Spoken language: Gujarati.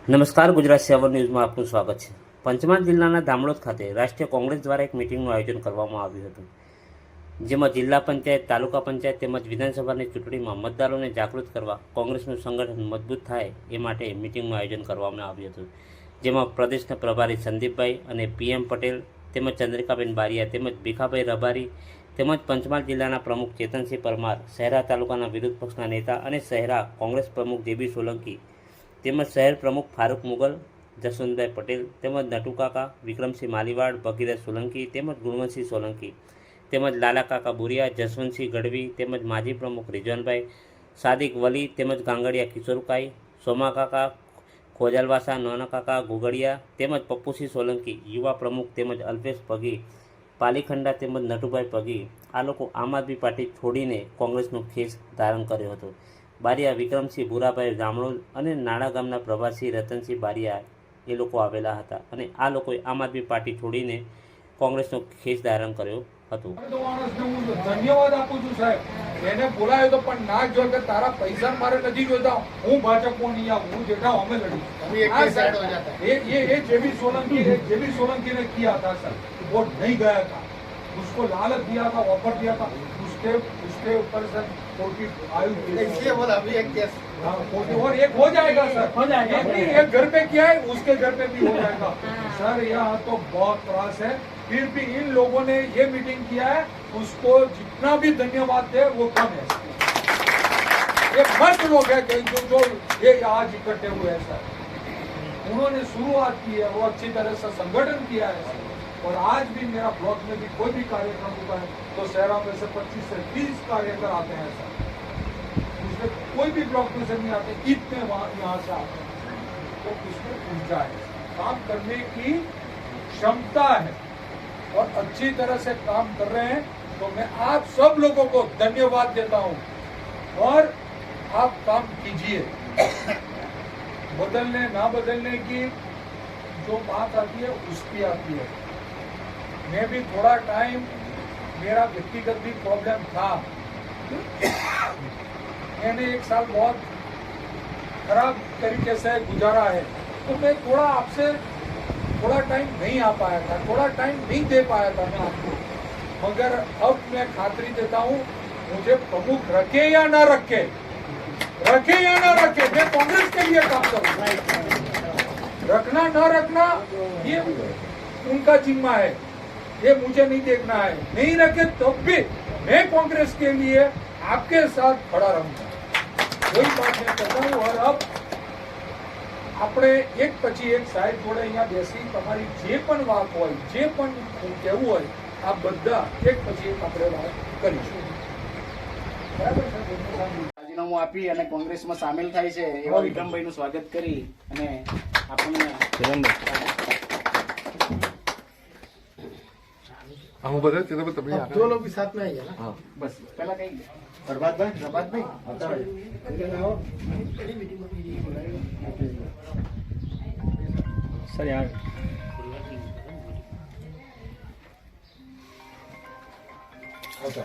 નમસ્કાર, ગુજરાત 7 ન્યૂઝમાં આપનું સ્વાગત છે। પંચમહાલ જિલ્લાના દામોદ ખાતે રાષ્ટ્રીય કોંગ્રેસ દ્વારા એક મિટિંગનું આયોજન કરવામાં આવ્યું હતું, જેમાં જિલ્લા પંચાયત, તાલુકા પંચાયત તેમજ વિધાનસભાની ચૂંટણીમાં મતદારોને જાગૃત કરવા કોંગ્રેસનું સંગઠન મજબૂત થાય એ માટે મિટિંગનું આયોજન કરવામાં આવ્યું હતું, જેમાં પ્રદેશના પ્રભારી સંદીપભાઈ અને PM પટેલ તેમજ ચંદ્રિકાબેન બારિયા તેમજ ભીખાભાઈ રબારી તેમજ પંચમહાલ જિલ્લાના પ્રમુખ ચેતનસિંહ પરમાર, શહેરા તાલુકાના વિરોધ પક્ષના નેતા અને શહેરા કોંગ્રેસ પ્રમુખ JB સોલંકી તેમજ શહેર પ્રમુખ ફારૂક મુગલ, જસવંતભાઈ પટેલ તેમજ નટુકાકા, વિક્રમસિંહ માલીવાડ, ભગીરથ સોલંકી તેમજ ગુણવંતસિંહ સોલંકી તેમજ લાલાકાકા બુરિયા, જસવંતસિંહ ગઢવી તેમજ માજી પ્રમુખ રિઝવાનભાઈ, સાદિક વલી તેમજ ગાંગડિયા કિશોરકાઈ, સોમાકાકા ખોજાલવાસા, નાનાકાકા ઘોગડિયા તેમજ પપ્પુસિંહ સોલંકી, યુવા પ્રમુખ તેમજ અલ્પેશ પગી, પાલીખંડા તેમજ નટુભાઈ પગી આ લોકો આમ આદમી પાર્ટી છોડીને કોંગ્રેસનો ખેસ ધારણ કર્યો હતો। બારિયા વિક્રમસિંહ ભૂરાભાઈ જામણોલ અને નાણા ગામના પ્રભાસિંહ રતનસિંહ બારિયા એ લોકો આવેલા હતા અને આ લોકોએ આમ આદમી પાર્ટી છોડીને કોંગ્રેસનો ખેસ ધારણ કર્યો હતો। ધન્યવાદ આપું છું સાહેબ, એને બોલાયો તો પણ ના જો કે તારા પૈસા મારે નથી જોઈતા, હું ભાજપમાં નહીં આવું, હું જેઠા અમે लड़ी। ये JB सोलंकी ने किया था सर, वोट नहीं गया था, उसको लालच दिया था, ऑफर दिया था, उसके ऊपर सर 40 आयु इसलिए बोला अभी एक केस और एक हो जाएगा सर, हो जाएगा। एक घर पे किया है, उसके घर पे भी हो जाएगा सर। यहाँ तो बहुत त्रास है, फिर भी इन लोगों ने ये मीटिंग किया है, उसको जितना भी धन्यवाद दे वो कम है। ये मस्त लोग है जो ये आज इकट्ठे हुए हैं सर, उन्होंने शुरुआत की है, वो अच्छी तरह से संगठन किया है सर। और आज भी मेरा ब्लॉक में भी कोई भी कार्यक्रम होता है तो शहरा में से 25 से 30 कार्यकर आते हैं सर, उसमें कोई भी ब्लॉक में से नहीं आते, इतने यहाँ से आते हैं। तो उसमें ऊर्जा है, काम करने की क्षमता है और अच्छी तरह से काम कर रहे हैं। तो मैं आप सब लोगों को धन्यवाद देता हूँ और आप काम कीजिए। बदलने ना बदलने की जो बात आती है उसकी आती है। मैं भी थोड़ा टाइम, मेरा व्यक्तिगत भी प्रॉब्लम था, मैंने 1 साल बहुत खराब तरीके से गुजारा है, तो मैं थोड़ा आपसे थोड़ा टाइम नहीं आ पाया था, थोड़ा टाइम नहीं दे पाया था मैं आपको, मगर अब मैं खातरी देता हूँ, मुझे प्रमुख रखे या ना रखे, मैं कांग्रेस के लिए काम करूँ। रखना ना रखना ये उनका जिम्मा है, ये मुझे नहीं देखना है। नहीं रखे तो भी मैं कांग्रेस के लिए आपके साथ खड़ा रहूंगा, कोई बात नहीं करता हूँ। और अब આપણે એક પછી એક સાહેબ જોડે અહીંયા બેસી તમારી જે પણ વાત હોય, જે પણ કહેવું હોય, આ બધા એક પછી એક આપણે વાત કરીશું, બરાબર છે? રાજીનામું આપી અને કોંગ્રેસમાં સામેલ થાય છે એવા વિક્રમભાઈનું સ્વાગત કરી અને આપણને हम बता चलो तभी दो लोग भी साथ में आइए ना। हाँ बस पहला कहीं प्रभात भाई सर यार अच्छा